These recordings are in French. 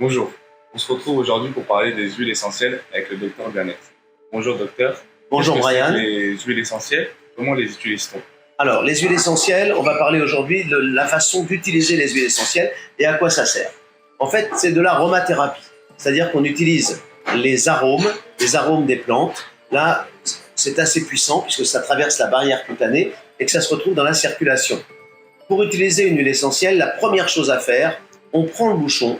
Bonjour, on se retrouve aujourd'hui pour parler des huiles essentielles avec le docteur Ganet. Bonjour docteur. Bonjour Brian. Les huiles essentielles, comment les utilise-t-on? Alors, les huiles essentielles, on va parler aujourd'hui de la façon d'utiliser les huiles essentielles et à quoi ça sert. En fait, c'est de l'aromathérapie, c'est-à-dire qu'on utilise les arômes des plantes. Là, c'est assez puissant puisque ça traverse la barrière cutanée et que ça se retrouve dans la circulation. Pour utiliser une huile essentielle, la première chose à faire, on prend le bouchon,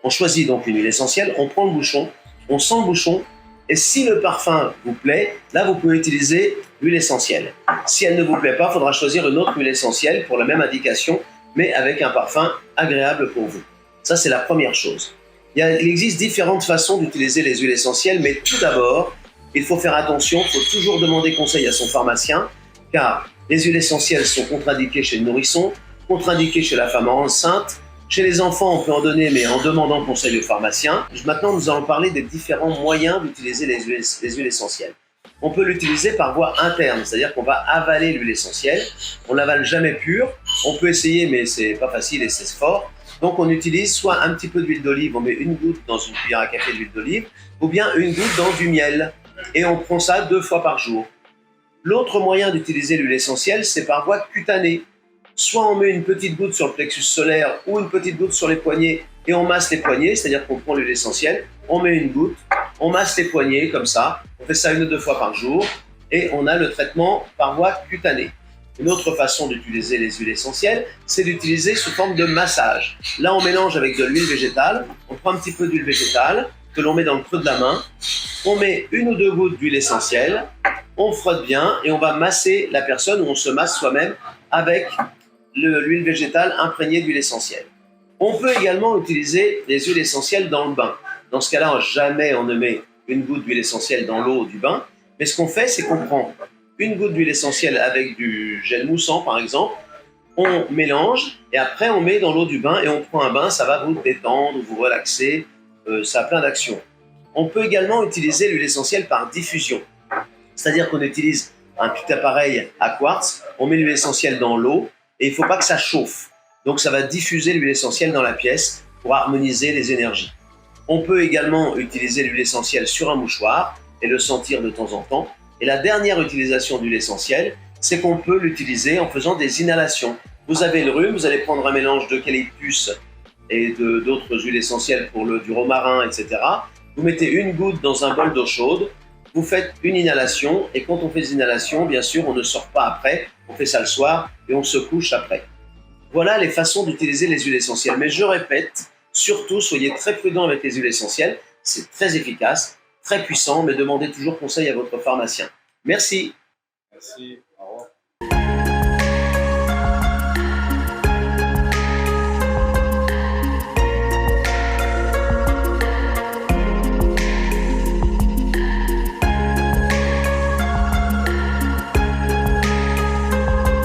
on choisit donc une huile essentielle, on prend le bouchon, on sent le bouchon, et si le parfum vous plaît, là vous pouvez utiliser l'huile essentielle. Si elle ne vous plaît pas, il faudra choisir une autre huile essentielle pour la même indication, mais avec un parfum agréable pour vous. Ça, c'est la première chose. Il existe différentes façons d'utiliser les huiles essentielles, mais tout d'abord, il faut faire attention, il faut toujours demander conseil à son pharmacien, car les huiles essentielles sont contre-indiquées chez le nourrisson, contre-indiquées chez la femme enceinte. Chez les enfants, on peut en donner, mais en demandant conseil au pharmacien. Maintenant, nous allons parler des différents moyens d'utiliser les huiles essentielles. On peut l'utiliser par voie interne, c'est-à-dire qu'on va avaler l'huile essentielle. On l'avale jamais pure. On peut essayer, mais c'est pas facile et c'est fort. Donc, on utilise soit un petit peu d'huile d'olive, on met une goutte dans une cuillère à café d'huile d'olive, ou bien une goutte dans du miel. Et on prend ça 2 fois par jour. L'autre moyen d'utiliser l'huile essentielle, c'est par voie cutanée. Soit on met une petite goutte sur le plexus solaire ou une petite goutte sur les poignets et on masse les poignets, c'est-à-dire qu'on prend l'huile essentielle, on met une goutte, on masse les poignets comme ça, on fait ça 1 ou 2 fois par jour et on a le traitement par voie cutanée. Une autre façon d'utiliser les huiles essentielles, c'est d'utiliser sous forme de massage. Là, on mélange avec de l'huile végétale, on prend un petit peu d'huile végétale que l'on met dans le creux de la main, on met 1 ou 2 gouttes d'huile essentielle, on frotte bien et on va masser la personne ou on se masse soi-même avec l'huile végétale imprégnée d'huile essentielle. On peut également utiliser les huiles essentielles dans le bain. Dans ce cas-là, jamais on ne met une goutte d'huile essentielle dans l'eau du bain, mais ce qu'on fait, c'est qu'on prend une goutte d'huile essentielle avec du gel moussant, par exemple, on mélange et après on met dans l'eau du bain et on prend un bain, ça va vous détendre, vous relaxer, ça a plein d'actions. On peut également utiliser l'huile essentielle par diffusion, c'est-à-dire qu'on utilise un petit appareil à quartz, on met l'huile essentielle dans l'eau, et il ne faut pas que ça chauffe. Donc ça va diffuser l'huile essentielle dans la pièce pour harmoniser les énergies. On peut également utiliser l'huile essentielle sur un mouchoir et le sentir de temps en temps. Et la dernière utilisation d'huile essentielle, c'est qu'on peut l'utiliser en faisant des inhalations. Vous avez le rhume, vous allez prendre un mélange d'eucalyptus et d'autres huiles essentielles pour du romarin, etc. Vous mettez une goutte dans un bol d'eau chaude, vous faites une inhalation et quand on fait des inhalations, bien sûr, on ne sort pas après, on fait ça le soir et on se couche après. Voilà les façons d'utiliser les huiles essentielles. Mais je répète, surtout, soyez très prudents avec les huiles essentielles. C'est très efficace, très puissant, mais demandez toujours conseil à votre pharmacien. Merci. Merci.